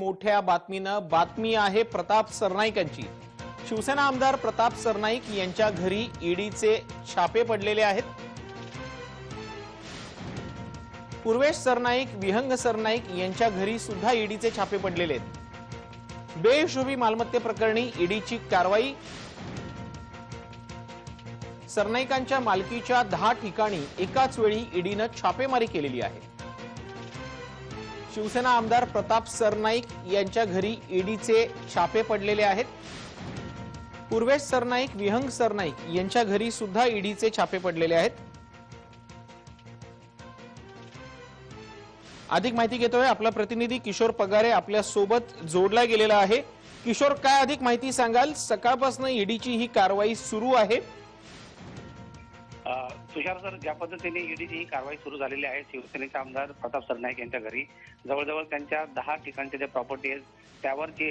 मोठ्या बातमी आहे प्रताप सरनाईकांची। शिवसेना आमदार प्रताप सरनाईक यांच्या घरी ईडीचे छापे पडलेले आहेत। पूर्वेश सरनाईक, विहंग सरनाईक यांच्या घरी सुद्धा ईडीचे छापे पडलेले आहेत। बेहिशोबी मालमत्ते प्रकरणी ईडीची कारवाई। सरनाईकांच्या मालकीच्या 10 ठिकाणी एकाच वेळी ईडीने छापेमारी केलेली आहे। शिवसेना आमदार प्रताप सरनाईक यांच्या घरी ईडीचे छापे पडलेले आहेत। पूर्वेश सरनाईक, विहंग सरनाईक यांच्या घरी सुद्धा ईडीचे छापे पडलेले आहेत। अधिक माहिती घेतोय आपला प्रतिनिधी किशोर पगारे आपल्या सोबत जोडला गेलेला आहे। किशोर, काय अधिक माहिती सांगाल? सकाळपासून ईडीची ही कारवाई सुरू आहे। तुषार सर, ज्या पद्धतीने ईडीची ही कारवाई सुरू झालेली आहे, शिवसेनेचे आमदार प्रताप सरनाईक यांच्या घरी जवळजवळ त्यांच्या 10 ठिकाणचे जे प्रॉपर्टी आहेत त्यावर जे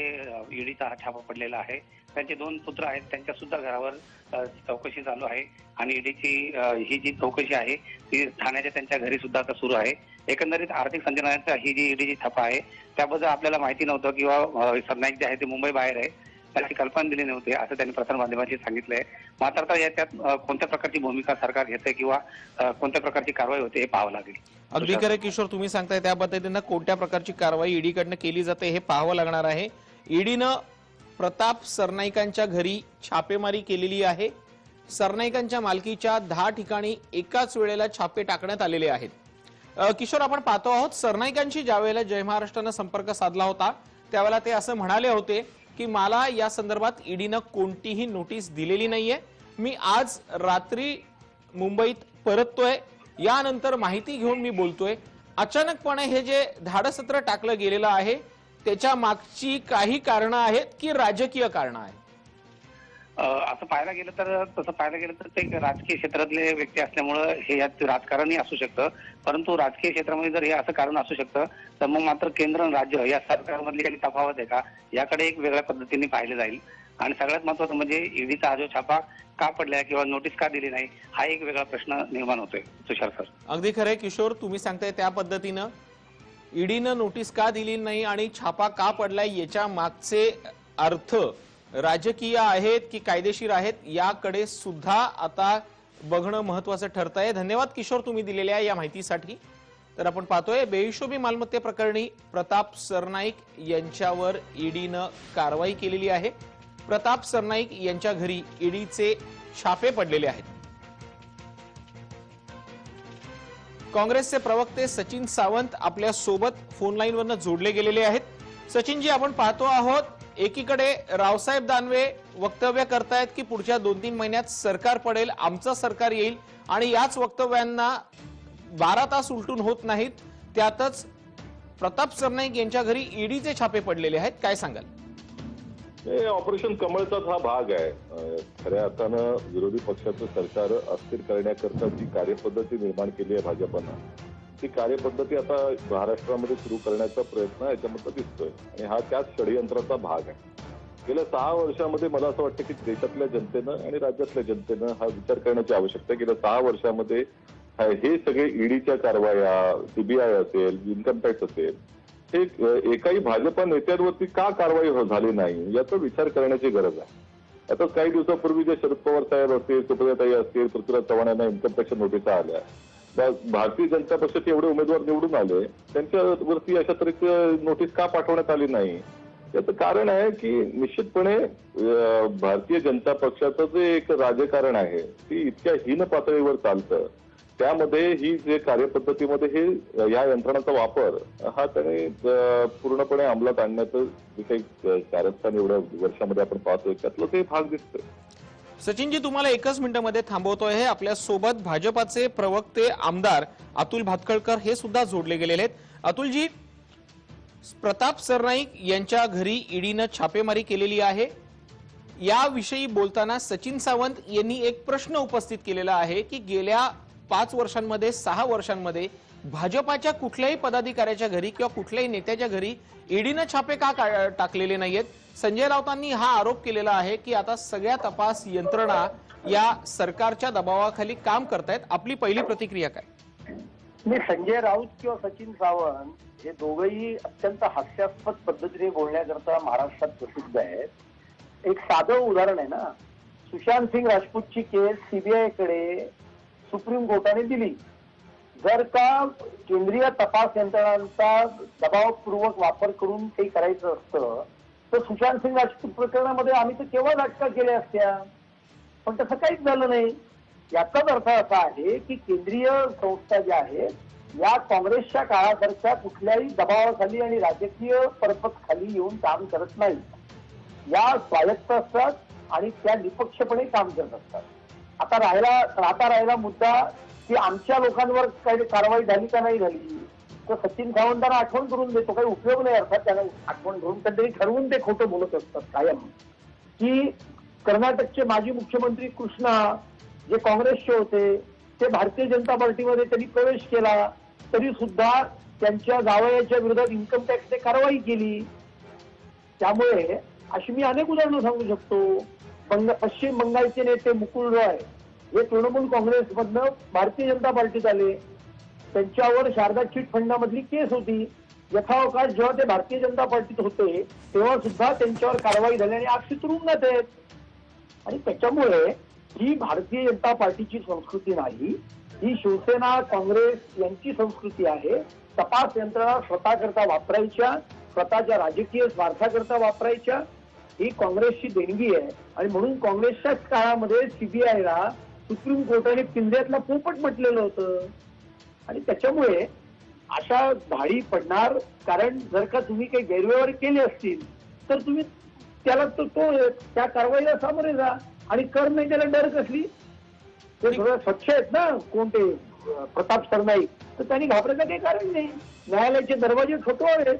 ईडीचा हा छापा पडलेला आहे। त्यांचे 2 पुत्र आहेत, त्यांच्या सुद्धा घरावर चौकशी चालू आहे आणि ईडीची ही जी चौकशी आहे ती ठाण्याच्या त्यांच्या घरी सुद्धा आता सुरू आहे। एकंदरीत आर्थिक संचालनाचा ही जी ईडीची छापा आहे त्याबद्दल आपल्याला माहिती नव्हतं किंवा सरनाईक जे आहे ते मुंबई बाहेर आहे, त्याची कल्पना दिली नव्हती असं त्यांनी प्रसारमाध्यमांशी सांगितलंय। मात्र आता याच्यात कोणत्या प्रकारची भूमिका सरकार घेते किंवा कोणत्या प्रकारची कारवाई होते हे पाहावं लागेल। अगदी खरं किशोर, तुम्ही सांगताय त्या पद्धतीने कोणत्या प्रकारची कारवाई ईडीकडनं केली जाते हे पाहावं लागणार आहे। ईडीनं प्रताप सरनाईकांच्या घरी छापेमारी केलेली आहे। सरनाईकांच्या मालकीच्या 10 ठिकाणी एकाच वेळेला छापे टाकण्यात आलेले आहेत। किशोर, आपण पाहतो आहोत सरनाईकांशी ज्यावेळेला जय महाराष्ट्रानं संपर्क साधला होता त्यावेळेला ते असं म्हणाले होते की मला या संदर्भात ईडीनं कोणतीही नोटीस दिलेली नाहीये, मी आज रात्री मुंबईत परततोय, यानंतर माहिती घेऊन मी बोलतोय। अचानकपणे हे जे धाडसत्र टाकलं गेलेलं आहे त्याच्या मागची काही कारणं आहेत की राजकीय कारणं आहेत? असं पाहायला गेलं तर ते राजकीय क्षेत्रातले व्यक्ती असल्यामुळे हे यात राजकारणही असू शकतं, परंतु राजकीय क्षेत्रामध्ये जर हे असं कारण असू शकतं तर मग मात्र केंद्र आणि राज्य या सरकारमधली काही तफावत आहे का याकडे एक वेगळ्या पद्धतीने पाहिले जाईल। आणि सगळ्यात महत्त्वाचं म्हणजे ईडीचा हा जो छापा का पडलाय किंवा नोटीस का दिली नाही हा एक वेगळा प्रश्न निर्माण होतोय। तुषार सर, अगदी खरंय किशोर, तुम्ही सांगताय त्या पद्धतीनं ईडीनं नोटीस का दिली नाही आणि छापा का पडलाय याच्या मागचे अर्थ राजकीय आहेत की कायदेशीर आहेत याकडे सुद्धा आता बघणं महत्त्वाचं ठरतंय। धन्यवाद किशोर तुम्ही दिलेल्या या माहितीसाठी। तर आपण पाहतोय बेहिशोबी मालमत्ते प्रकरणी प्रताप सरनाईक यांच्यावर ईडीनं कारवाई केलेली आहे। प्रताप सरनाईक यांच्या घरी ईडीचे छापे पडलेले आहेत। काँग्रेसचे प्रवक्ते सचिन सावंत आपल्या सोबत फोन लाईनवरनं जोडले गेलेले आहेत। सचिनजी, आपण पाहतो आहोत एकीकडे रावसाहेब दानवे वक्तव्य करतायत की पुढच्या 2-3 महिन्यात सरकार पडेल, आमचं सरकार येईल, आणि याच वक्तव्यांना 12 तास उलटून होत नाहीत, त्यातच प्रताप सरनाईक यांच्या घरी ईडीचे छापे पडलेले आहेत। काय सांगाल? ऑपरेशन कमळचाच हा भाग आहे। खऱ्या अर्थानं विरोधी पक्षाचं सरकार अस्थिर करण्याकरता जी कार्यपद्धती निर्माण केली आहे भाजपनं, ती कार्यपद्धती आता महाराष्ट्रामध्ये सुरू करण्याचा प्रयत्न याच्यामध्ये दिसतोय आणि हा त्याच षडयंत्राचा भाग आहे। गेल्या 6 वर्षामध्ये मला असं वाटतं की देशातल्या जनतेनं आणि राज्यातल्या जनतेनं हा विचार करण्याची आवश्यकता आहे। गेल्या 6 वर्षामध्ये हे सगळे ईडीच्या कारवाया, सीबीआय असेल, इन्कम टॅक्स असेल, हे एकाही भाजपा नेत्यांवरती का कारवाई झाली नाही याचा विचार करण्याची गरज आहे। आता काही दिवसापूर्वी जे शरद पवार साहेब असतील, सुप्रियाताई असतील, पृथ्वीराज चव्हाण यांना इन्कम टॅक्सच्या नोटिसा आल्या। भारतीय जनता पक्षाचे एवढे उमेदवार निवडून आले, त्यांच्यावरती अशा तऱ्हेची नोटीस का पाठवण्यात आली नाही याचं कारण आहे की निश्चितपणे भारतीय जनता पक्षाचं जे एक राजकारण आहे ती इतक्या हीन पातळीवर चालतं, त्यामध्ये ही जे कार्यपद्धतीमध्ये हे या यंत्रणाचा वापर हा त्याने पूर्णपणे अंमलात आणण्याचं जे काही कारस्थान एवढ्या वर्षामध्ये आपण पाहतोय त्यातलं ते भाग दिसतोय। सचिनजी, तुम्हाला एकच मिनिटांमध्ये थांबवतोय। आपल्या सोबत भाजपाचे प्रवक्ते आमदार अतुल भातखळकर हे सुद्धा जोडले गेलेले आहेत। अतुलजी, प्रताप सरनाईक यांच्या घरी ईडीनं छापेमारी केलेली आहे, याविषयी बोलताना सचिन सावंत यांनी एक प्रश्न उपस्थित केलेला आहे की गेल्या 5 वर्षांमध्ये 6 वर्षांमध्ये भाजपाच्या कुठल्याही पदाधिकाऱ्याच्या घरी किंवा कुठल्याही नेत्याच्या घरी ईडीनं छापे का टाकलेले नाहीयेत? संजय राऊतांनी हा आरोप केलेला आहे की आता सगळ्या तपास यंत्रणा या सरकारच्या दबावाखाली काम करतायत। आपली पहिली प्रतिक्रिया काय? मी संजय राऊत किंवा सचिन सावंत हे दोघंही अत्यंत हास्यास्पद पद्धतीने बोलण्याकरता महाराष्ट्रात प्रसिद्ध आहेत. एक साधं उदाहरण आहे ना, सुशांत सिंग राजपूतची केस सीबीआय कडे सुप्रीम कोर्टाने दिली. जर का केंद्रीय तपास यंत्रणांचा दबावपूर्वक वापर करून काही करायचं असतं तर सुशांत सिंग राजपूत प्रकरणामध्ये आम्ही तर केव्हा अटका केल्या असत्या, पण तसं काहीच झालं नाही. याचाच अर्थ असा आहे की केंद्रीय संस्था ज्या आहेत या काँग्रेसच्या काळासारख्या कुठल्याही दबावाखाली आणि राजकीय पर्पज खाली येऊन काम करत नाही. या स्वायत्त असतात आणि त्या निपक्षपणे काम करत असतात. आता राहिला मुद्दा की आमच्या लोकांवर काही कारवाई झाली का नाही झाली, तर सचिन सावंतांना आठवण करून देतो, काही उपयोग नाही. अर्थात त्यांना आठवण करून कधीतरी ठरवून ते खोटं बोलत असतात कायम. की कर्नाटकचे माजी मुख्यमंत्री कृष्णा जे काँग्रेसचे होते ते भारतीय जनता पार्टीमध्ये त्यांनी प्रवेश केला, तरी सुद्धा त्यांच्या जावयाच्या विरोधात इन्कम टॅक्सने कारवाई केली. त्यामुळे अशी मी अनेक उदाहरणं सांगू शकतो. पश्चिम बंगालचे नेते मुकुल रॉय हे तृणमूल काँग्रेसमधनं भारतीय जनता पार्टीत आले. त्यांच्यावर शारदा चिट फंडामधली केस होती. यथावकाश जेव्हा ते भारतीय जनता पार्टीत होते तेव्हा सुद्धा त्यांच्यावर कारवाई झाली आणि आज ते तुरुंगात आहेत. आणि त्याच्यामुळे ही भारतीय जनता पार्टीची संस्कृती नाही, ही शिवसेना काँग्रेस यांची संस्कृती आहे. तपास यंत्रणा स्वतःकरता वापरायच्या, स्वतःच्या राजकीय स्वार्थाकरता वापरायच्या, ही काँग्रेसची देणगी आहे. आणि म्हणून काँग्रेसच्याच काळामध्ये सीबीआयला सुप्रीम कोर्टाने पिंजऱ्यातला पोपट म्हटलेलं होतं. आणि त्याच्यामुळे अशा धाडी पडणार. कारण जर का तुम्ही काही गैरव्यवहार केले असतील तर तुम्ही त्याला त्या कारवाईला सामोरे जा आणि कर नाही त्याला डर कसली. ते थोडं स्वच्छ आहेत ना कोण ते प्रताप सरनाईक, तर त्यांनी घाबरायचं काही कारण नाही. न्यायालयाचे दरवाजे ठोठवावे.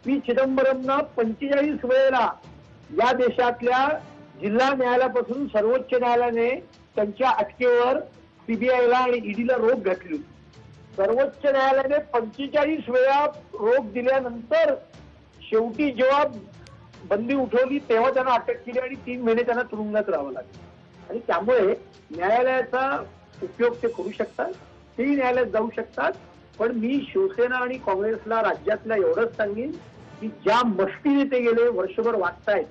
पी चिदंबरमना 45 वेळेला या देशातल्या जिल्हा न्यायालयापासून सर्वोच्च न्यायालयाने त्यांच्या अटकेवर सीबीआयला आणि ईडीला रोख घातली होती. सर्वोच्च न्यायालयाने 45 वेळा रोख दिल्यानंतर शेवटी जेव्हा बंदी उठवली तेव्हा त्यांना अटक केली आणि 3 महिने त्यांना तुरुंगात राहावं लागलं. आणि त्यामुळे न्यायालयाचा उपयोग ते करू शकतात, तेही न्यायालयात जाऊ शकतात. पण मी शिवसेना आणि काँग्रेसला राज्यातल्या एवढंच सांगेन की ज्या मस्तीने ते गेले वर्षभर वागतायत,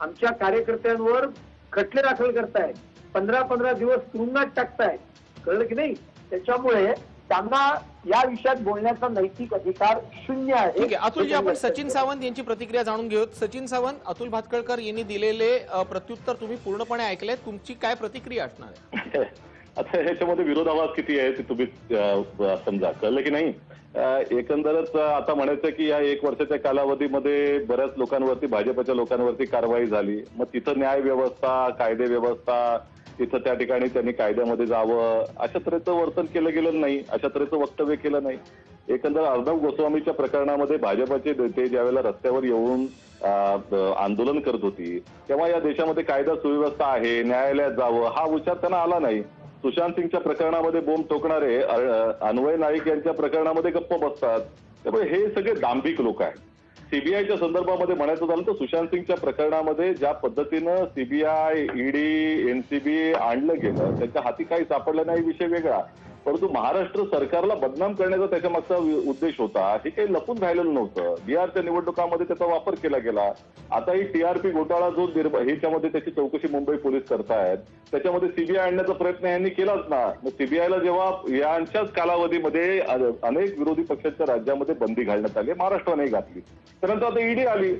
आमच्या कार्यकर्त्यांवर खटले दाखल करतायत, 15-15 दिवस तुरुंगात टाकतायत, कळलं की नाही. त्याच्यामुळे त्यांना या विषयात बोलण्याचा नैतिक अधिकार शून्य आहे. ठीक आहे अतुलजी, आपण सचिन सावंत यांची प्रतिक्रिया जाणून घेऊ. सचिन सावंत, अतुल भातखळकर यांनी दिलेले प्रत्युत्तर तुम्ही पूर्णपणे ऐकले, तुमची काय प्रतिक्रिया असणार आहे? आता ह्याच्यामध्ये विरोधाभास किती आहे ते तुम्ही समजा, कळलं की नाही. एकंदरच आता म्हणायचं की या 1 वर्षाच्या कालावधीमध्ये बऱ्याच लोकांवरती, भाजपच्या लोकांवरती कारवाई झाली. मग तिथं न्याय व्यवस्था, कायदे व्यवस्था, तिथं त्या ठिकाणी त्यांनी कायद्यामध्ये जावं अशा तऱ्हेचं वर्तन केलं गेलं नाही, अशा तऱ्हेचं वक्तव्य केलं नाही. एकंदर अर्णब गोस्वामीच्या प्रकरणामध्ये भाजपचे नेते ज्यावेळेला रस्त्यावर येऊन आंदोलन करत होती तेव्हा या देशामध्ये कायदा सुव्यवस्था आहे, न्यायालयात जावं हा विचार त्यांना आला नाही. सुशांत सिंगच्या प्रकरणामध्ये बोंब ठोकणारे अन्वय नाईक यांच्या प्रकरणामध्ये गप्प बसतात. त्यामुळे हे सगळे दांभिक लोक आहेत. सीबीआयच्या संदर्भामध्ये म्हणायचं झालं तर सुशांत सिंगच्या प्रकरणामध्ये ज्या पद्धतीनं सीबीआय, ईडी, एनसीबी आणलं गेलं त्याच्या हाती काही सापडलं नाही, विषय वेगळा. परंतु महाराष्ट्र सरकारला बदनाम करण्याचा त्याच्या मागचा उद्देश होता. हे काही लपून राहिलेलं नव्हतं. बिहारच्या निवडणुकामध्ये त्याचा वापर केला गेला. आता ही टीआरपी घोटाळा जो ह्याच्यामध्ये त्याची चौकशी मुंबई पोलीस करतायत, त्याच्यामध्ये सीबीआय आणण्याचा प्रयत्न यांनी केलाच ना. मग सीबीआयला जेव्हा यांच्याच कालावधीमध्ये अनेक विरोधी पक्षांच्या राज्यामध्ये बंदी घालण्यात आली, महाराष्ट्राने घातली, त्यानंतर आता ईडी आली.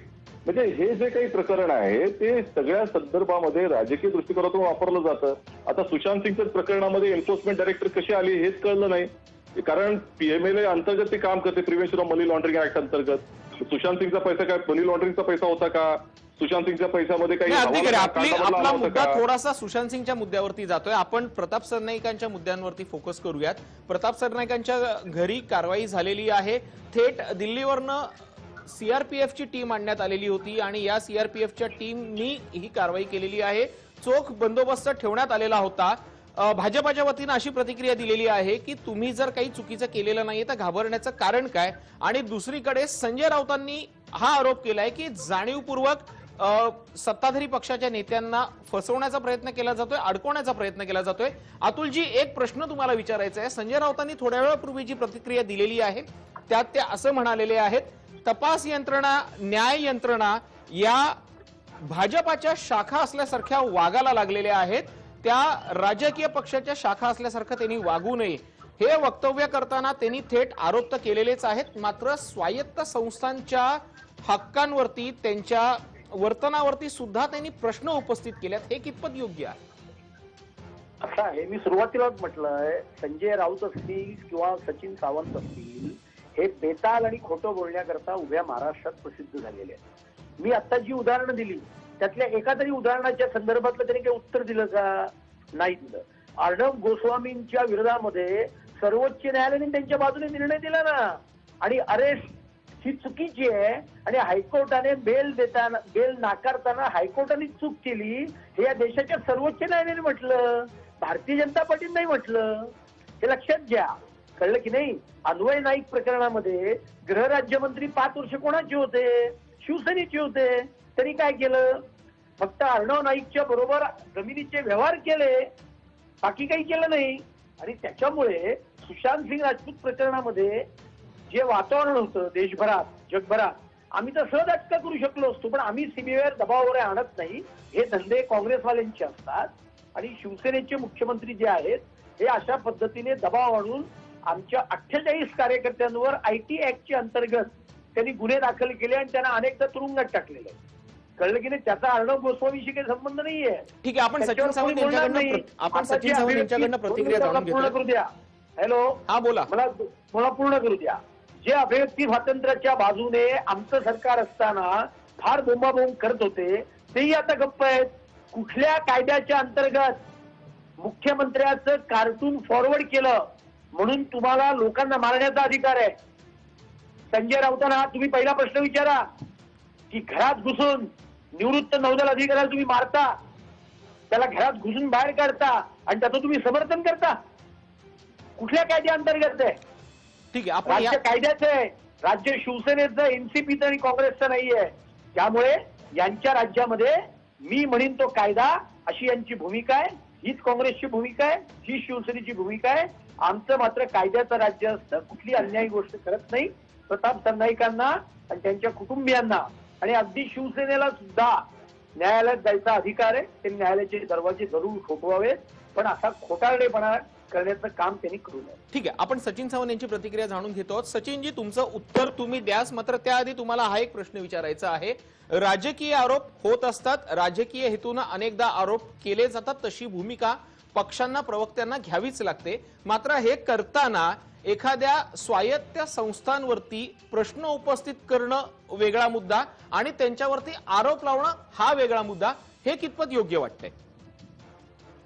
म्हणजे हे जे काही प्रकरण आहे ते सगळ्या संदर्भामध्ये राजकीय दृष्टिकोनातून वापरलं जातं. आता सुशांत सिंगच्या प्रकरणामध्ये एन्फोर्समेंट डायरेक्टर कशी आली हेच कळलं नाही. कारण पीएमएलए अंतर्गत ते काम करते, prevention of money laundering act अंतर्गत. सुशांत सिंगचा पैसा काय मनी लॉन्ड्रिंगचा पैसा होता का? सुशांत सिंगच्या पैशामध्ये काही आपला मुद्दा थोडासा सुशांत सिंगच्या मुद्द्यावरती जातोय. आपण प्रताप सरनाईकांच्या मुद्द्यांवरती फोकस करूयात. प्रताप सरनाईकांच्या घरी कारवाई झालेली आहे. थेट दिल्लीवरनं सीआरपीएफची टीम आणण्यात आलेली होती आणि या सीआरपीएफच्या टीमनी ही कारवाई केलेली आहे. चोख बंदोबस्त ठेवण्यात आलेला होता. भाजपाच्या वतीनं अशी प्रतिक्रिया दिलेली आहे की तुम्ही जर काही चुकीचं केलेलं नाहीये तर घाबरण्याचं कारण काय. आणि दुसरीकडे संजय राऊतांनी हा आरोप केलाय की जाणीवपूर्वक सत्ताधारी पक्षाच्या नेत्यांना फसवण्याचा प्रयत्न केला जातोय, अडकवण्याचा प्रयत्न केला जातोय. अतुलजी, एक प्रश्न तुम्हाला विचारायचा आहे. संजय राऊतांनी थोड्या वेळापूर्वी जी प्रतिक्रिया दिलेली आहे त्यात ते असं म्हणालेले आहेत, तपास यंत्रणा, न्याय यंत्रणा या भाजपाच्या शाखा असल्यासारख्या वागायला लागलेल्या आहेत, त्या राजकीय पक्षाच्या शाखा असल्यासारखं त्यांनी वागू नये. हे वक्तव्य करताना त्यांनी थेट आरोप तर केलेलेच आहेत, मात्र स्वायत्त संस्थांच्या हक्कांवरती, त्यांच्या वर्तनावरती सुद्धा त्यांनी प्रश्न उपस्थित केलेत. हे कितपत योग्य आहे? असं आहे, मी सुरुवातीलाच म्हटलंय, संजय राऊत असतील किंवा सचिन सावंत असतील, हे बेताल आणि खोटं बोलण्याकरता उभ्या महाराष्ट्रात प्रसिद्ध झालेले आहेत. मी आता जी उदाहरणं दिली त्यातल्या एका तरी उदाहरणाच्या संदर्भातलं त्यांनी काही उत्तर दिलं का? नाही दिलं. अर्णब गोस्वामींच्या विरोधामध्ये सर्वोच्च न्यायालयाने त्यांच्या बाजूने निर्णय दिला ना, आणि अरेस्ट ही चुकीची आहे, आणि हायकोर्टाने बेल नाकारताना हायकोर्टाने चूक केली, हे या देशाच्या सर्वोच्च न्यायालयाने म्हटलं, भारतीय जनता पार्टीने नाही म्हटलं. हे लक्षात घ्या. कळलं की नाही? अन्वय नाईक प्रकरणामध्ये गृहराज्यमंत्री 5 वर्ष कोणाचे होते? शिवसेनेचे होते. तरी काय केलं? फक्त अर्णव नाईकच्या बरोबर जमिनीचे व्यवहार केले, बाकी काही केलं नाही. आणि त्याच्यामुळे सुशांत सिंग राजपूत प्रकरणामध्ये जे वातावरण होतं देशभरात, जगभरात, आम्ही तर सहज अटका करू शकलो असतो, पण आम्ही सीबीआयवर दबाव वगैरे आणत नाही. हे धंदे काँग्रेसवाल्यांचे असतात. आणि शिवसेनेचे मुख्यमंत्री जे आहेत हे अशा पद्धतीने दबाव आणून आमच्या 48 कार्यकर्त्यांवर IT ऍक्टच्या अंतर्गत त्यांनी गुन्हे दाखल केले आणि त्यांना अनेकदा तुरुंगात टाकलेले. कळलं की नाही? त्याचा अर्णब गोस्वामीशी काही संबंध नाहीये. ठीक आहे, आपण सचिन सावंत यांच्याकडनं प्रतिक्रिया जाणून पूर्ण करू द्या. हॅलो, हा बोला. मला पूर्ण करू द्या. जे अभिव्यक्ती स्वातंत्र्याच्या बाजूने आमचं सरकार असताना फार बोंबाबोंब करत होते, तेही आता गप्प आहेत. कुठल्या कायद्याच्या अंतर्गत मुख्यमंत्र्याचं कार्टून फॉरवर्ड केलं म्हणून तुम्हाला लोकांना मारण्याचा अधिकार आहे? संजय राऊतांना तुम्ही पहिला प्रश्न विचारा की घरात घुसून निवृत्त नौदल अधिकाऱ्याला तुम्ही मारता, त्याला घरात घुसून बाहेर काढता आणि त्याचं तुम्ही समर्थन करता? कुठल्या कायद्याअंतर्गत आहे? ठीक आहे, राज्य कायद्याचं आहे, राज्य शिवसेनेचं, एनसीपीचं आणि काँग्रेसचं नाहीये. त्यामुळे यांच्या राज्यामध्ये मी म्हणीन तो कायदा, अशी यांची भूमिका आहे. हीच काँग्रेसची भूमिका आहे, ही शिवसेनेची भूमिका आहे. आमचं मात्र कायद्याचं राज्य असतं, कुठली अन्यायी गोष्ट करत नाही. प्रताप सरनाईकांना आणि त्यांच्या कुटुंबियांना आणि अगदी शिवसेनेला सुद्धा न्यायालयात जायचा अधिकार आहे. ते न्यायालयाचे दरवाजे जरूर ठोकवावेत, पण असा खोटारडेपणा करण्याचं काम त्यांनी करू नये. ठीक आहे, आपण सचिन सावंत यांची प्रतिक्रिया जाणून घेतो. सचिनजी, तुमचं उत्तर तुम्ही द्यास, मात्र त्याआधी तुम्हाला हा एक प्रश्न विचारायचा आहे. राजकीय आरोप होत असतात, राजकीय हेतून अनेकदा आरोप केले जातात, तशी भूमिका पक्षांना, प्रवक्त्यांना घ्यावीच लागते. मात्र हे करताना एखाद्या स्वायत्त संस्थांवरती प्रश्न उपस्थित करणं वेगळा मुद्दा आणि त्यांच्यावरती आरोप लावणं हा वेगळा मुद्दा. हे कितपत योग्य वाटतंय?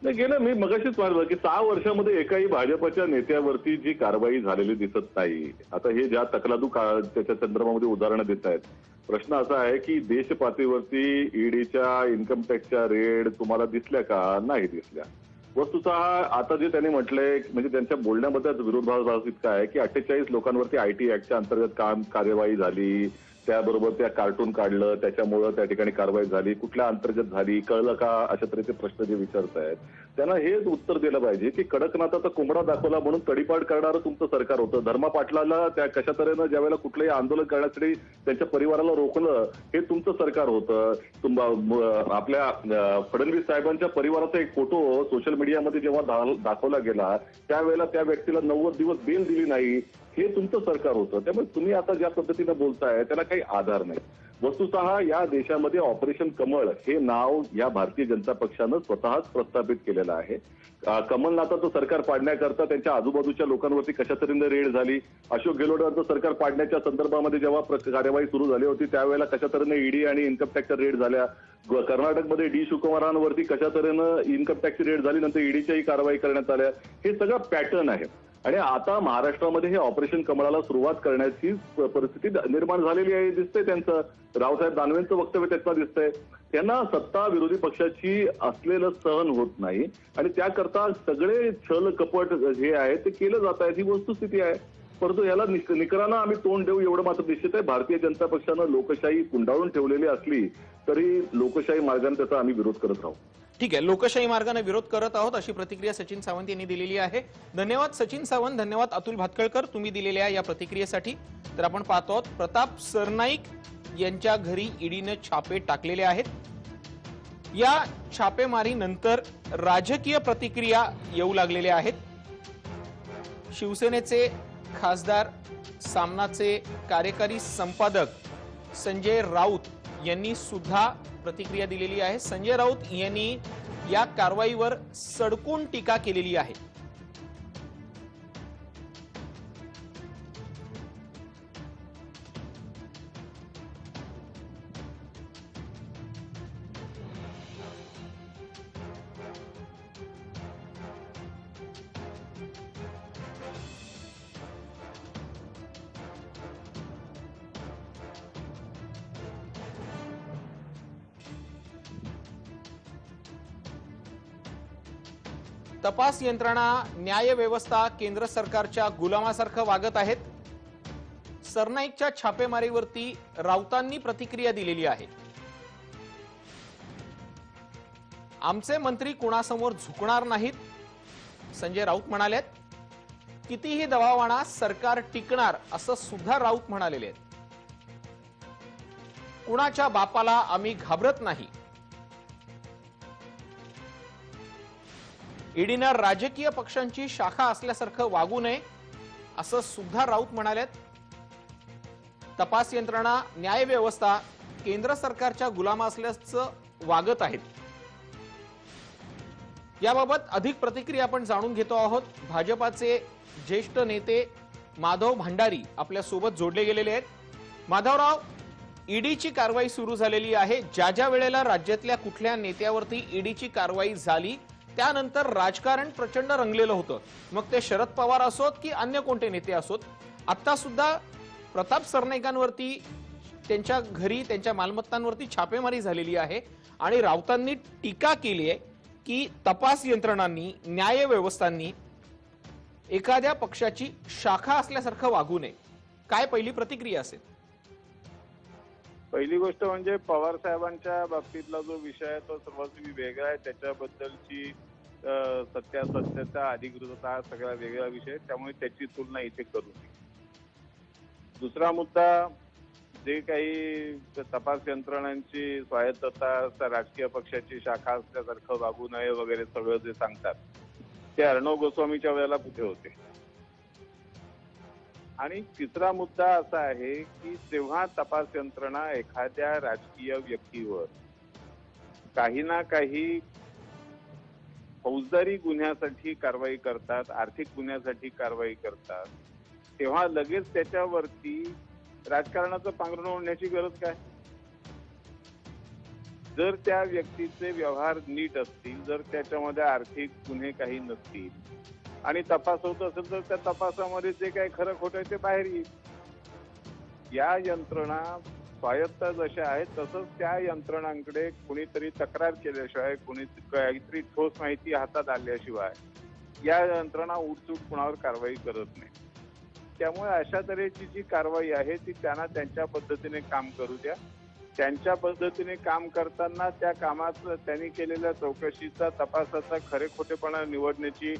नाही, गेलं मी मगाशीच म्हटलं की 6 वर्षामध्ये एकाही भाजपच्या नेत्यावरती जी कारवाई झालेली दिसत नाही. आता हे ज्या तकलादू त्याच्या संदर्भामध्ये उदाहरणं देत आहेत, प्रश्न असा आहे की देश पातळीवरती ईडीच्या, इन्कम टॅक्सच्या रेड तुम्हाला दिसल्या का? नाही दिसल्या. वस्तुतः आता जे त्यांनी म्हटलंय, म्हणजे त्यांच्या बोलण्यामध्ये विरोधाभास इतका आहे की 48 लोकांवरती IT ऍक्टच्या अंतर्गत कार्यवाही झाली, त्याबरोबर त्या कार्टून काढलं, त्याच्यामुळं त्या ठिकाणी कारवाई झाली, कुठल्या अंतर्गत झाली, कळलं का? अशा तऱ्हेचे प्रश्न जे विचारतायत त्यांना हेच उत्तर दिलं पाहिजे की कडकनाथाचा कोंबडा दाखवला म्हणून तडीपाड करणारं तुमचं सरकार होतं. धर्मा पाटलाला त्या कशा तऱ्हेनं ज्यावेळेला कुठलंही आंदोलन करण्यासाठी त्यांच्या परिवाराला रोखलं, हे तुमचं सरकार होतं. आपल्या फडणवीस साहेबांच्या परिवाराचा एक फोटो सोशल मीडियामध्ये जेव्हा दाखवला गेला, त्यावेळेला त्या व्यक्तीला 90 दिवस बेल दिली नाही, हे तुमचं सरकार होतं. त्यामुळे तुम्ही आता ज्या पद्धतीनं बोलताय त्याला काही आधार नाही. वस्तुतः या देशामध्ये ऑपरेशन कमळ हे नाव या भारतीय जनता पक्षानं स्वतःच प्रस्थापित केलेलं आहे. कमलनाथाचं सरकार पाडण्याकरता त्यांच्या आजूबाजूच्या लोकांवरती कशा तऱ्हेने रेड झाली, अशोक गेहलोतांचं सरकार पाडण्याच्या संदर्भामध्ये जेव्हा कार्यवाही सुरू झाली होती त्यावेळेला कशा तऱ्हेने ईडी आणि इन्कम टॅक्सच्या रेड झाल्या, कर्नाटकमध्ये डी शिवकुमारांवरती कशा तऱ्हेनं इन्कम टॅक्सची रेड झाली, नंतर ईडीच्याही कारवाई करण्यात आल्या. हे सगळं पॅटर्न आहे. आणि आता महाराष्ट्रामध्ये हे ऑपरेशन कमळाला सुरुवात करण्याची परिस्थिती निर्माण झालेली आहे दिसते. त्यांचं रावसाहेब दानवेंचं वक्तव्य त्यातलं दिसतंय. त्यांना सत्ता विरोधी पक्षाची असलेलं सहन होत नाही आणि त्याकरता सगळे छल कपट जे आहे ते केलं जात आहे. ही वस्तुस्थिती आहे. परंतु याला निकरानं आम्ही तोंड देऊ एवढं मात्र निश्चित आहे. भारतीय जनता पक्षानं लोकशाही कुंडाळून ठेवलेली असली तरी लोकशाही मार्गाने त्याचा आम्ही विरोध करत राहू. ठीक आहे, लोकशाही मार्गाने विरोध करत आहोत अशी प्रतिक्रिया सचिन सावंत यांनी दिलेली आहे. धन्यवाद सचिन सावंत, धन्यवाद अतुल भातखळकर तुम्ही दिलेल्या या प्रतिक्रियेसाठी. तर आपण पाहतो आहोत प्रताप सरनाईक यांच्या घरी ईडीने छापे टाकलेले आहेत. या छापेमारीनंतर राजकीय प्रतिक्रिया येऊ लागलेल्या आहेत. शिवसेनेचे खासदार सामनाचे कार्यकारी संपादक संजय राऊत यांनी सुद्धा प्रतिक्रिया दिलेली आहे. संजय राऊत यांनी या कारवाईवर सडकून टीका केलेली आहे. तपास यंत्रणा न्याय व्यवस्था केंद्र सरकारच्या गुलामासारखं वागत आहेत. सरनाईकच्या छापेमारीवरती राऊतांनी प्रतिक्रिया दिलेली आहे. आमचे मंत्री कुणासमोर झुकणार नाहीत, संजय राऊत म्हणालेत. कितीही दबाव आणा सरकार टिकणार असं सुद्धा राऊत म्हणालेले आहेत. कुणाच्या बापाला आम्ही घाबरत नाही. ईडीनं राजकीय पक्षांची शाखा असल्यासारखं वागू नये असं सुद्धा राऊत म्हणालेत. तपास यंत्रणा न्याय व्यवस्था केंद्र सरकारच्या गुलाम असल्याचं वागत आहेत. याबाबत अधिक प्रतिक्रिया आपण जाणून घेतो आहोत. भाजपाचे ज्येष्ठ नेते माधव भंडारी आपल्या सोबत जोडले गेलेले आहेत. माधवराव, ईडीची कारवाई सुरू झालेली आहे. ज्या ज्या वेळेला राज्यातल्या कुठल्या नेत्यावरती ईडीची कारवाई झाली त्यानंतर राजकारण प्रचंड रंगलेलं होतं. मग ते शरद पवार असोत की अन्य कोणते नेते असोत. आता सुद्धा प्रताप सरनाईकांवरती त्यांच्या घरी त्यांच्या मालमत्तांवरती छापेमारी झालेली आहे आणि राऊतांनी टीका केली आहे की तपास यंत्रणांनी न्याय व्यवस्थांनी एखाद्या पक्षाची शाखा असल्यासारखं वागू नये. काय पहिली प्रतिक्रिया असेल? पहिली गोष्ट म्हणजे पवार साहेबांच्या बाबतीतला जो विषय आहे तो सर्वांसाठी वेगळा आहे. त्याच्याबद्दलची सत्यासत्यता अधिकृतता हा सगळा वेगळा विषय, त्यामुळे त्याची तुलना इथे करू नये. दुसरा मुद्दा, जे काही तपास यंत्रणांची स्वायत्तता राजकीय पक्षाची शाखा असल्यासारखं वागू नये वगैरे सगळं जे सांगतात ते अर्णव गोस्वामीच्या वेळेला कुठे होते. आणि तिसरा मुद्दा असा आहे की जेव्हा तपास यंत्रणा एखाद्या राजकीय व्यक्तीवर काही ना काही फौजदारी गुन्ह्यासाठी कारवाई करतात, आर्थिक गुन्ह्यासाठी कारवाई करतात, तेव्हा लगेच त्याच्यावरती राजकारणाचं पांघरून ओढण्याची गरज काय? जर त्या व्यक्तीचे व्यवहार नीट असतील, जर त्याच्यामध्ये आर्थिक गुन्हे काही नसतील आणि तपास होत असेल तर त्या तपासामध्ये जे काही खरं खोटं आहे ते बाहेर येईल. या यंत्रणा स्वायत्त जशा आहेत तसंच त्या यंत्रणांकडे कुणीतरी तक्रार केल्याशिवाय, कुणी काहीतरी ठोस माहिती हातात आल्याशिवाय या यंत्रणा उठसूट कुणावर कारवाई करत नाही. त्यामुळे अशा तऱ्हेची जी कारवाई आहे ती त्यांना त्यांच्या पद्धतीने काम करू द्या. त्यांच्या पद्धतीने काम करताना त्या कामात त्यांनी केलेल्या चौकशीचा, तपासाचा खरे खोटेपणा निवडण्याची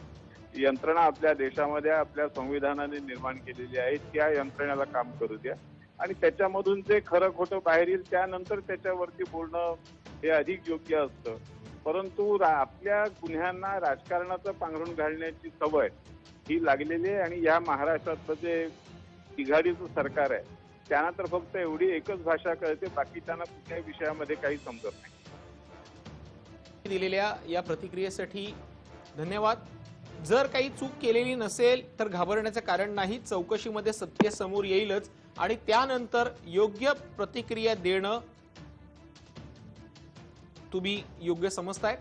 यंत्रणा आपल्या देशामध्ये आपल्या संविधानाने निर्माण केलेली आहे. त्या यंत्रणेला काम करू द्या आणि त्याच्यामधून जे खरं खोटं बाहेर येईल त्यानंतर त्याच्यावरती बोलणं हे अधिक योग्य असतं. परंतु आपल्या गुन्ह्यांना राजकारणाचं पांघरून घालण्याची सवय ही लागलेली आहे आणि या महाराष्ट्रातलं जे तिघाडीचं सरकार आहे त्यांना तर फक्त एवढी एकच भाषा कळते, बाकी त्यांना कुठल्याही विषयामध्ये काही समजत नाही. दिलेल्या या प्रतिक्रियेसाठी धन्यवाद. जर काही चूक केलेली नसेल तर घाबरण्याचं कारण नाही. चौकशीमध्ये सत्य समोर येईलच आणि त्यानंतर योग्य प्रतिक्रिया देणं तुम्ही योग्य समजताय.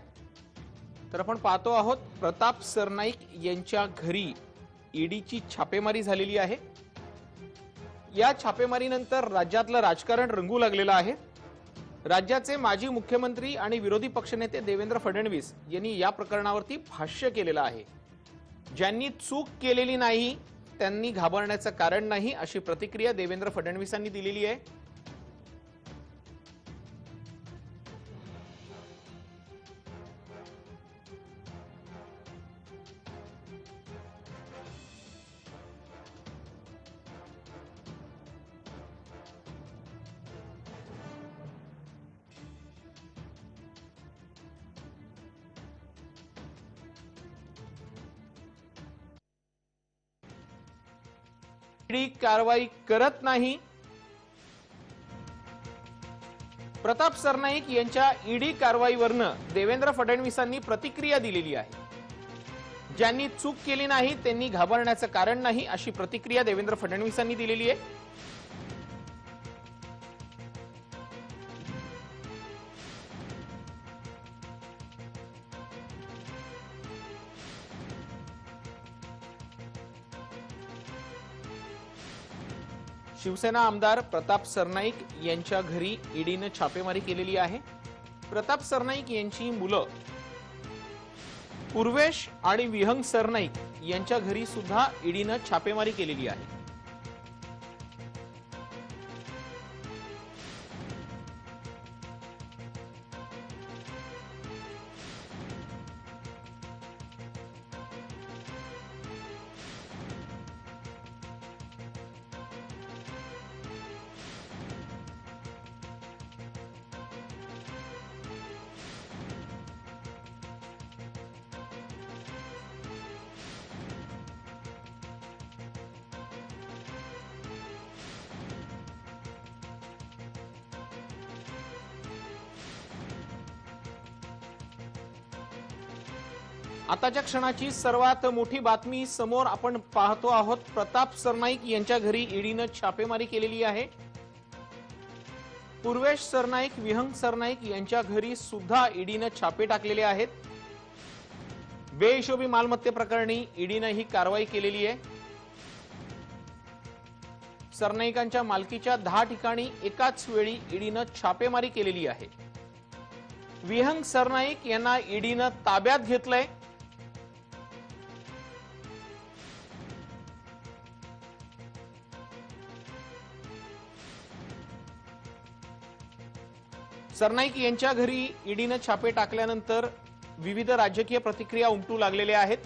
तर आपण पाहतो आहोत प्रताप सरनाईक यांच्या घरी ईडीची छापेमारी झालेली आहे. या छापेमारीनंतर राज्यातलं राजकारण रंगू लागलेलं आहे. राज्याचे माजी मुख्यमंत्री आणि विरोधी पक्षनेते देवेंद्र फडणवीस यांनी या प्रकरणावरती भाष्य केलेलं आहे. ज्यांनी चूक केलेली नाही त्यांनी घाबरण्याचं कारण नाही, अशी प्रतिक्रिया देवेंद्र फडणवीसांनी दिलेली आहे. ईडी कारवाई करत नाही. प्रताप सरनाईक यांच्या ईडी कारवाईवरनं देवेंद्र फडणवीसांनी प्रतिक्रिया दिलेली आहे. ज्यांनी चूक केली नाही त्यांनी घाबरण्याचं कारण नाही, अशी प्रतिक्रिया देवेंद्र फडणवीसांनी दिलेली आहे. शिवसेना आमदार प्रताप सरनाईक यांच्या घरी ईडीनं छापेमारी केलेली आहे. प्रताप सरनाईक यांची मुलं पूर्वेश आणि विहंग सरनाईक यांच्या घरी सुद्धा ईडीनं छापेमारी केलेली आहे. आताच्या क्षणाची सर्वात मोठी बातमी समोर आपण पाहतो आहोत. प्रताप सरनाईक यांच्या घरी ईडीनं छापेमारी केलेली आहे. पूर्वेश सरनाईक, विहंग सरनाईक यांच्या घरी सुद्धा ईडीनं छापे टाकलेले आहेत. बेहिशोबी मालमत्ते प्रकरणी ईडीनं ही कारवाई केलेली आहे. सरनाईकांच्या मालकीच्या 10 ठिकाणी एकाच वेळी ईडीनं छापेमारी केलेली आहे. विहंग सरनाईक यांना ईडीनं ताब्यात घेतलंय. सरनाईक यांच्या घरी ईडीनं छापे टाकल्यानंतर विविध राजकीय प्रतिक्रिया उमटू लागलेल्या आहेत.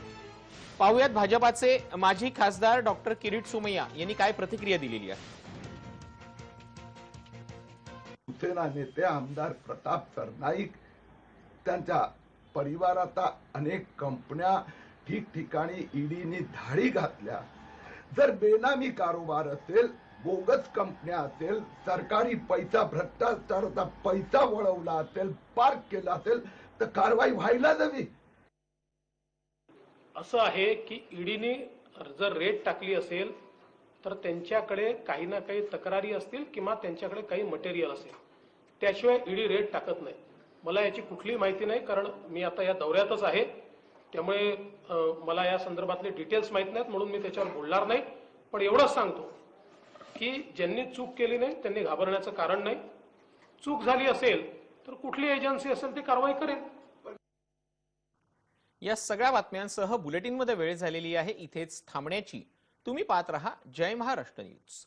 पाहुयात भाजपाचे माजी खासदार डॉक्टर किरीट सोमय्या यांनी काय प्रतिक्रिया दिलेली आहे. शिवसेना नेते आमदार प्रताप सरनाईक त्यांच्या परिवाराचा अनेक कंपन्या ठिकठिकाणी ईडीने धाडी घातल्या. जर बेनामी कारोबार असेल, बोगस कंपन्या असेल, सरकारी पैसा भ्रष्टाचाराचा पैसा वळवला असेल, पार्क केला असेल तर कारवाई व्हायला हवी. असं आहे की ईडीने जर रेट टाकली असेल तर त्यांच्याकडे काही ना काही तक्रारी असतील किंवा त्यांच्याकडे काही मटेरियल असेल, त्याशिवाय ईडी रेट टाकत नाही. मला याची कुठली माहिती नाही, कारण मी आता या दौऱ्यातच आहे, त्यामुळे मला या संदर्भातले डिटेल्स माहित नाहीत, म्हणून मी त्याच्यावर बोलणार नाही. पण एवढंच सांगतो की ज्यांनी चूक केली नाही त्यांनी घाबरण्याचं कारण नाही. चूक झाली असेल तर कुठली एजन्सी असेल ती कारवाई करेल. या सगळ्या बातम्यांसह बुलेटिनमध्ये वेळ झालेली आहे इथेच थांबण्याची. तुम्ही पाहत रहा जय महाराष्ट्र न्यूज.